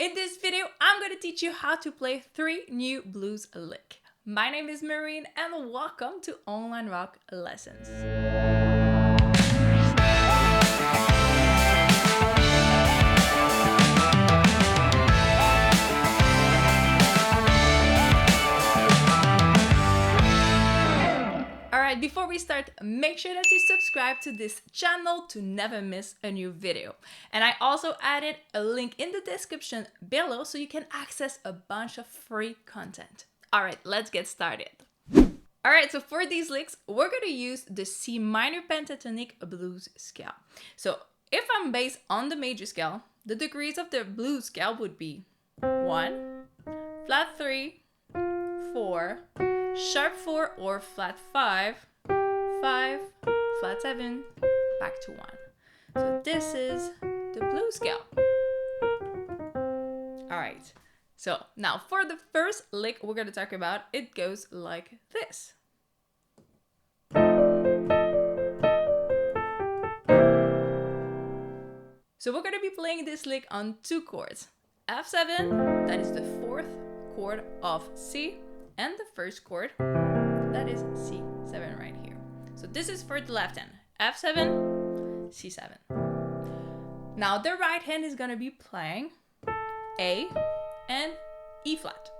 in this video, I'm going to teach you how to play 3 new blues lick. My name is Marine and welcome to Online Rock Lessons. Alright, before we start, make sure that you subscribe to this channel to never miss a new video. And I also added a link in the description below so you can access a bunch of free content. Alright, let's get started. Alright, so for these licks, we're going to use the C minor pentatonic blues scale. So if I'm based on the major scale, the degrees of the blues scale would be 1, flat 3, 4, sharp 4 or flat 5, 5, flat 7, back to 1. So this is the blues scale. Alright, so now for the first lick we're going to talk about, it goes like this. So we're going to be playing this lick on 2 chords. F7, that is the 4th chord of C, and the first chord, that is C7 right here. So this is for the left hand, F7, C7. Now the right hand is going to be playing A and E flat.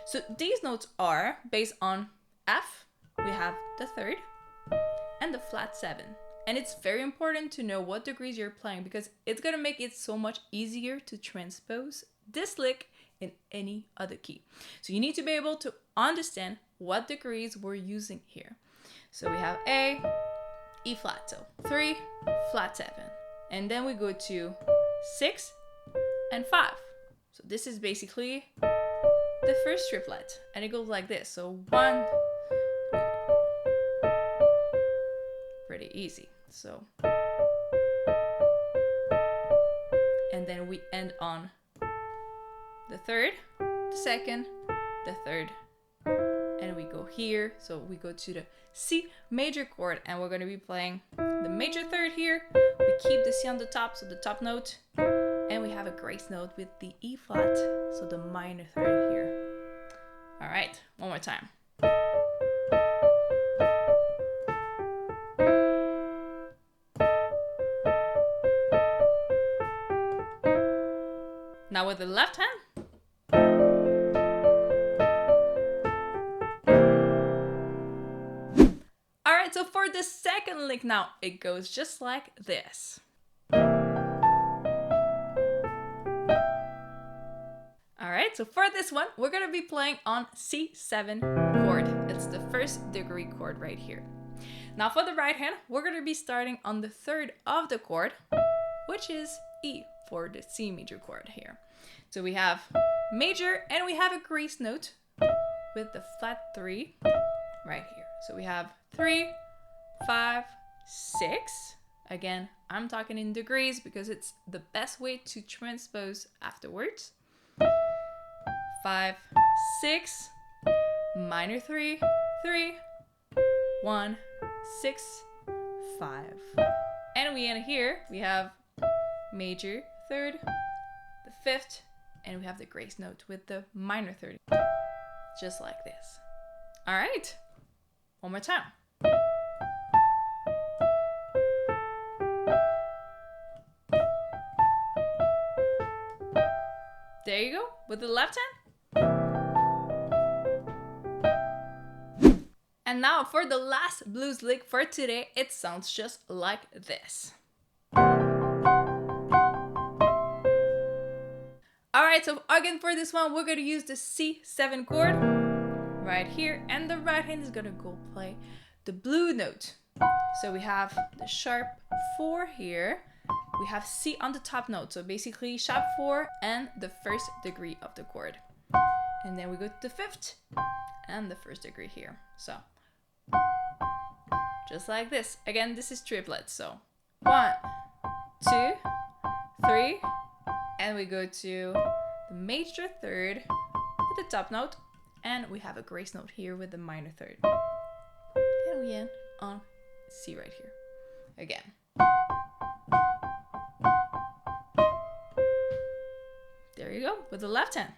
So these notes are based on F, we have the 3rd, and the flat 7. And it's very important to know what degrees you're playing because it's going to make it so much easier to transpose this lick in any other key. So you need to be able to understand what degrees we're using here. So we have A, E flat, so 3, flat 7. And then we go to 6 and 5. So this is basically the first triplet. And it goes like this. So 1, pretty easy. So, and then we end on the 3rd, the 2nd, the 3rd, and we go here. So we go to the C major chord and we're going to be playing the major 3rd here. We keep the C on the top, so the top note, and we have a grace note with the E flat, so the minor 3rd here. All right, one more time. Now with the left hand. Alright, so for the second lick now, it goes just like this. Alright, so for this one, we're going to be playing on C7 chord. It's the 1st degree chord right here. Now for the right hand, we're going to be starting on the 3rd of the chord, which is E for the C major chord here. So we have major and we have a grace note with the flat 3 right here. So we have 3, 5, 6. Again, I'm talking in degrees because it's the best way to transpose afterwards. 5, 6, minor 3, 3, 1, 6, 5. And we end here, we have major 3rd, the 5th, and we have the grace note with the minor 3rd, just like this. All right, one more time. There you go, with the left hand. And now for the last blues lick for today, it sounds just like this. Alright, so again for this one, we're going to use the C7 chord right here, and the right hand is going to go play the blue note. So we have the sharp 4 here, we have C on the top note, so basically sharp 4 and the 1st degree of the chord. And then we go to the 5th and the 1st degree here. So just like this. Again, this is triplets. So 1, 2, 3, and we go to the major 3rd with the top note, and we have a grace note here with the minor 3rd. And we end on C right here. Again. There you go with the left hand.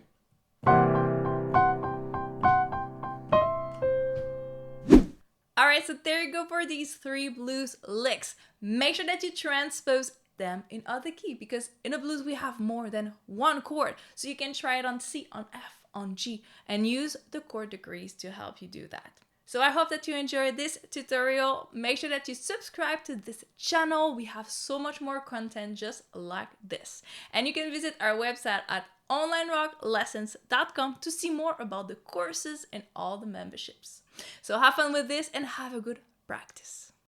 Alright, so there you go for these 3 blues licks. Make sure that you transpose them in other key, because in a blues we have more than one chord. So you can try it on C, on F, on G, and use the chord degrees to help you do that. So I hope that you enjoyed this tutorial. Make sure that you subscribe to this channel. We have so much more content just like this. And you can visit our website at onlinerocklessons.com to see more about the courses and all the memberships. So have fun with this and have a good practice.